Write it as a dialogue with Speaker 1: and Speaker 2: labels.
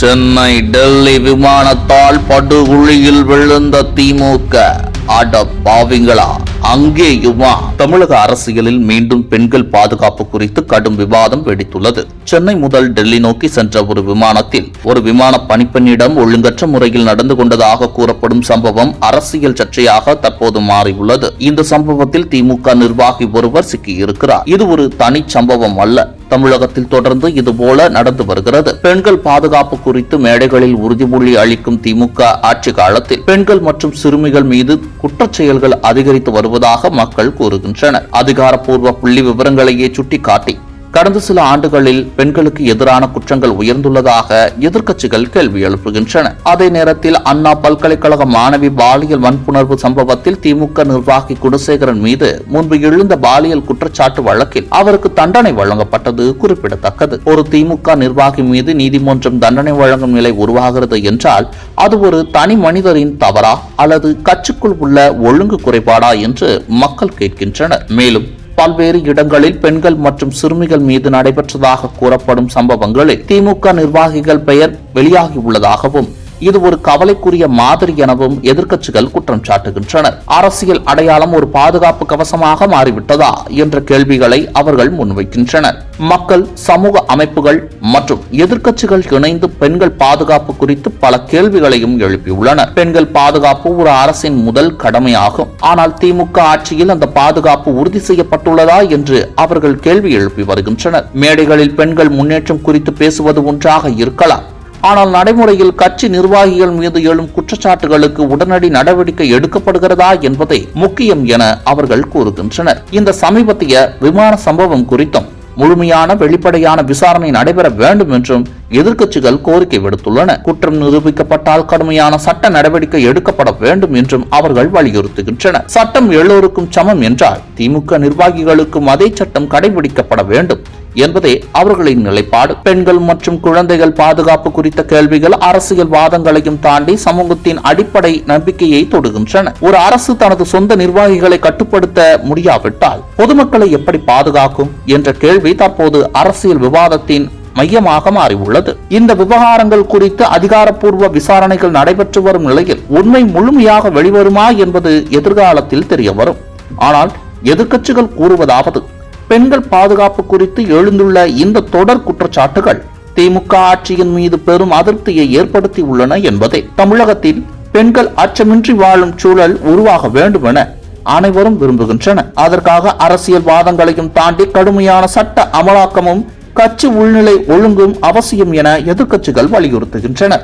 Speaker 1: சென்னை டெல்லி விமானத்தால் படுகுழியில் விழுந்த திமுக. அட பாவிங்களா, அங்கேயுமா? தமிழக அரசியலில் மீண்டும் பெண்கள் பாதுகாப்பு குறித்து கடும் விவாதம் வெடித்துள்ளது. சென்னை முதல் டெல்லி நோக்கி சென்ற ஒரு விமானத்தில் ஒரு விமான பணிப்பெண்ணிடம் ஒழுங்கற்ற முறையில் நடந்து கொண்டதாக கூறப்படும் சம்பவம் அரசியல் சர்ச்சையாக தற்போது மாறியுள்ளது. இந்த சம்பவத்தில் திமுக நிர்வாகி ஒருவர் சிக்கியிருக்கிறார். இது ஒரு தனி சம்பவம் அல்ல. தமிழகத்தில் தொடர்ந்து இதுபோல நடந்து வருகிறது. பெண்கள் பாதுகாப்பு குறித்து மேடைகளில் உறுதிமொழி அளிக்கும் திமுக ஆட்சி காலத்தில் பெண்கள் மற்றும் சிறுமிகள் மீது குற்றச் செயல்கள் அதிகரித்து வருவதாக மக்கள் கூறுகின்றனர். அதிகாரப்பூர்வ புள்ளி விவரங்களையே சுட்டிக்காட்டி கடந்த சில ஆண்டுகளில் பெண்களுக்கு எதிரான குற்றங்கள் உயர்ந்துள்ளதாக எதிர்க்கட்சிகள் கேள்வி எழுப்புகின்றன. அதே நேரத்தில் அண்ணா பல்கலைக்கழக மாணவி பாலியல் வன்புணர்வு சம்பவத்தில் திமுக நிர்வாகி குணசேகரன் மீது முன்பு எழுந்த பாலியல் குற்றச்சாட்டு வழக்கில் அவருக்கு தண்டனை வழங்கப்பட்டது குறிப்பிடத்தக்கது. ஒரு திமுக நிர்வாகி மீது நீதிமன்றம் தண்டனை வழங்கும் நிலை உருவாகிறது என்றால் அது ஒரு தனி மனிதரின் தவறா அல்லது கட்சிக்குள் உள்ள ஒழுங்கு குறைபாடா என்று மக்கள் கேட்கின்றனர். மேலும் பல்வேறு இடங்களில் பெண்கள் மற்றும் சிறுமிகள் மீது நடைபெற்றதாக கூறப்படும் சம்பவங்களில் திமுக நிர்வாகிகள் பெயர் வெளியாகியுள்ளதாகவும் இது ஒரு கவலைக்குரிய மாதிரி எனவும் எதிர்க்கட்சிகள் குற்றம் சாட்டுகின்றனர். அரசியல் அடையாளம் ஒரு பாதுகாப்பு கவசமாக மாறிவிட்டதா என்ற கேள்விகளை அவர்கள் முன்வைக்கின்றனர். மக்கள், சமூக அமைப்புகள் மற்றும் எதிர்க்கட்சிகள் இணைந்து பெண்கள் பாதுகாப்பு குறித்து பல கேள்விகளையும் எழுப்பியுள்ளனர். பெண்கள் பாதுகாப்பு ஒரு அரசின் முதல் கடமையாகும். ஆனால் திமுக ஆட்சியில் அந்த பாதுகாப்பு உறுதி செய்யப்பட்டுள்ளதா என்று அவர்கள் கேள்வி எழுப்பி வருகின்றனர். மேடைகளில் பெண்கள் முன்னேற்றம் குறித்து பேசுவது ஒன்றாக இருக்கலாம். ஆனால் நடைமுறையில் கட்சி நிர்வாகிகள் மீது எழும் குற்றச்சாட்டுகளுக்கு உடனடி நடவடிக்கை எடுக்கப்படுகிறதா என்பதே முக்கியம் என அவர்கள் கூறுகின்றனர். இந்த சமீபத்திய விமான சம்பவம் குறித்தும் முழுமையான வெளிப்படையான விசாரணை நடைபெற வேண்டும் என்றும் எதிர்க்கட்சிகள் கோரிக்கை விடுத்துள்ளன. குற்றம் நிரூபிக்கப்பட்டால் கடுமையான சட்ட நடவடிக்கை எடுக்கப்பட வேண்டும் என்றும் அவர்கள் வலியுறுத்துகின்றனர். சட்டம் எல்லோருக்கும் சமம் என்றால் திமுக நிர்வாகிகளுக்கும் அதே சட்டம் கடைபிடிக்கப்பட வேண்டும் என்பதே அவர்களின் நிலைப்பாடு. பெண்கள் மற்றும் குழந்தைகள் பாதுகாப்பு குறித்த கேள்விகள் அரசியல் வாதங்களையும் தாண்டி சமூகத்தின் அடிப்படை நம்பிக்கையை தொடுகின்றன. ஒரு அரசு தனது சொந்த நிர்வாகிகளை கட்டுப்படுத்த முடியாவிட்டால் பொதுமக்களை எப்படி பாதுகாக்கும் என்ற கேள்வி தற்போது அரசியல் விவாதத்தின் மையமாக மாறியுள்ளது. இந்த விவகாரங்கள் குறித்து அதிகாரப்பூர்வ விசாரணைகள் நடைபெற்று வரும் நிலையில் உண்மை முழுமையாக வெளிவருமா என்பது எதிர்காலத்தில் தெரிய வரும். ஆனால் எதிர்க்கட்சிகள் கூறுவதாவது, பெண்கள் பாதுகாப்பு குறித்து எழுந்துள்ள இந்த தொடர் குற்றச்சாட்டுகள் திமுக ஆட்சியின் மீது பெரும் அதிருப்தியை ஏற்படுத்தி உள்ளன என்பதே. தமிழகத்தில் பெண்கள் அச்சமின்றி வாழும் சூழல் உருவாக வேண்டும் என அனைவரும் விரும்புகின்றனர். அதற்காக அரசியல் வாதங்களையும் தாண்டி கடுமையான சட்ட அமலாக்கமும் கட்சி உள்நிலை ஒழுங்கும் அவசியம் என எதிர்க்கட்சிகள் வலியுறுத்துகின்றன.